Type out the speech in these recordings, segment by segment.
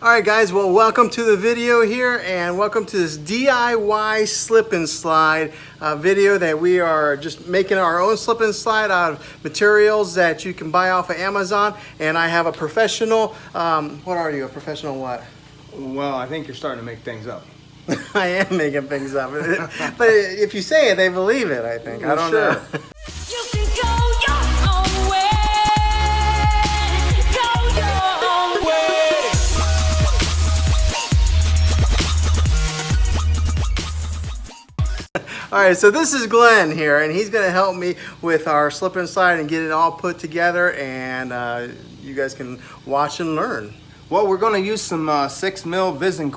Alright guys, well welcome to the video here and welcome to this DIY slip and slide video that we are just making our own slip and slide out of materials that you can buy off of Amazon. And I have a professional, what are you, a professional what? Well, I think you're starting to make things up. I am making things up. But if you say it, they believe it, I think. I don't know. Alright, so this is Glenn here, and he's going to help me with our slip and slide and get it all put together, and you guys can watch and learn. Well, we're going to use some 6mm Visin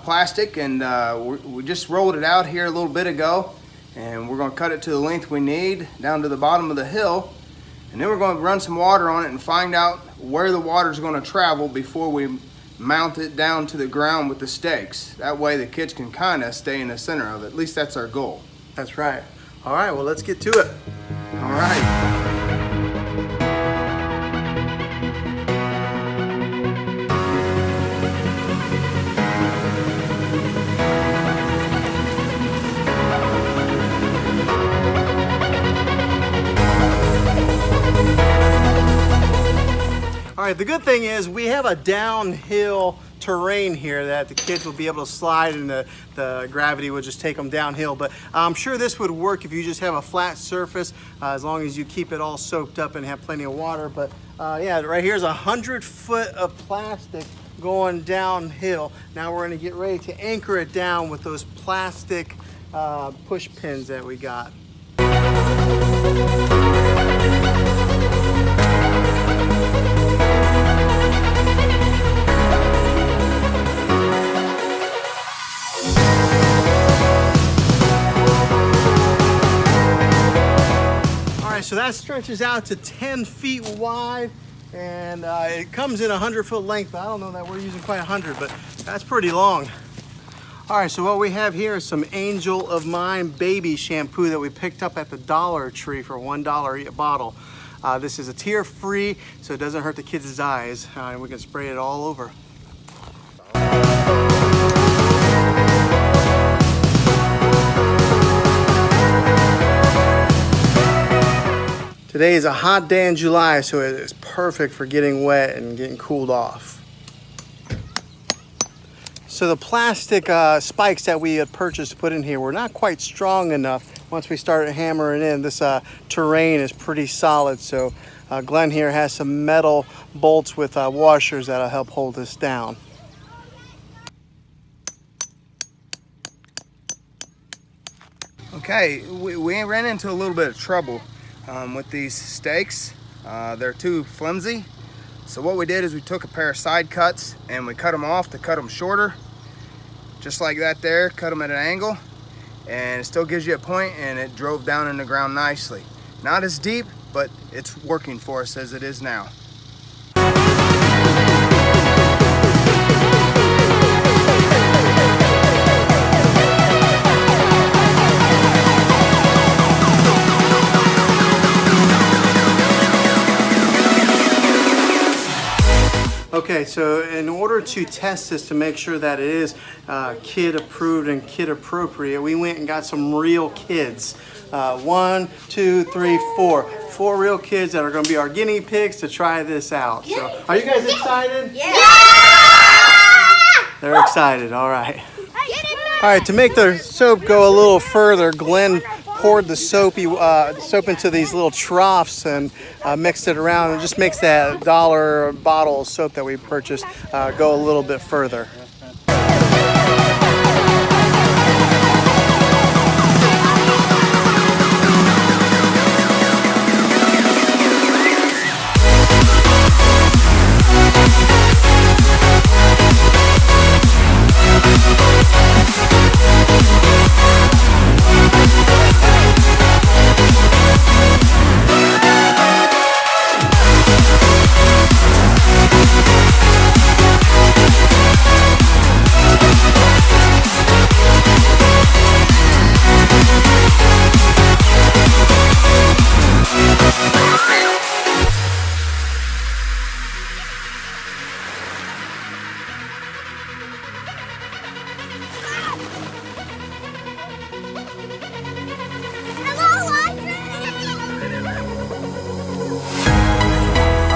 plastic, and we just rolled it out here a little bit ago, and we're going to cut it to the length we need down to the bottom of the hill, and then we're going to run some water on it and find out where the water is going to travel before we mount it down to the ground with the stakes. That way the kids can kind of stay in the center of it. At least that's our goal. That's right. All right, well, let's get to it. All right. All right, the good thing is we have a downhill terrain here that the kids will be able to slide, and the gravity will just take them downhill. But I'm sure this would work if you just have a flat surface, as long as you keep it all soaked up and have plenty of water. But yeah, right here's 100 foot of plastic going downhill. Now we're going to get ready to anchor it down with those plastic push pins that we got. So that stretches out to 10 feet wide, and it comes in 100 foot length, but I don't know that we're using quite 100, but that's pretty long. All right, so what we have here is some Angel of Mine baby shampoo that we picked up at the Dollar Tree for $1 a bottle. This is a tear-free, so it doesn't hurt the kids' eyes, and we can spray it all over. Today is a hot day in July, so it's perfect for getting wet and getting cooled off. So the plastic spikes that we had purchased to put in here were not quite strong enough. Once we started hammering in, this terrain is pretty solid, so Glenn here has some metal bolts with washers that'll help hold this down. Okay, we ran into a little bit of trouble with these stakes. They're too flimsy. So what we did is we took a pair of side cuts and we cut them off to cut them shorter. Just like that there, cut them at an angle, and it still gives you a point, and it drove down in the ground nicely. Not as deep, but it's working for us as it is now. Okay, so in order to test this to make sure that it is kid approved and kid appropriate, we went and got some real kids. 1, 2, 3, 4. 4 real kids that are going to be our guinea pigs to try this out. So, are you guys excited? Yeah! They're excited, all right. All right, to make the soap go a little further, Glenn poured the soap into these little troughs and mixed it around, and just makes that $1 bottle of soap that we purchased go a little bit further.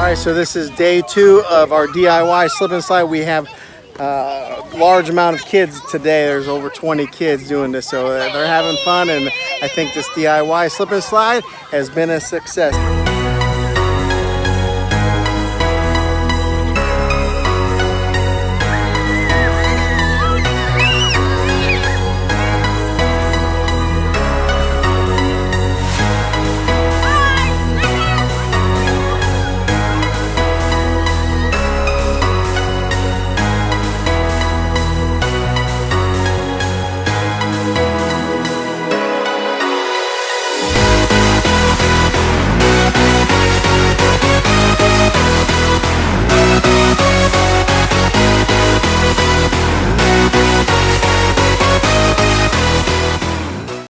right, so this is day 2 of our DIY slip and slide. We have a large amount of kids today. There's over 20 kids doing this, so they're having fun, and I think this DIY slip and slide has been a success.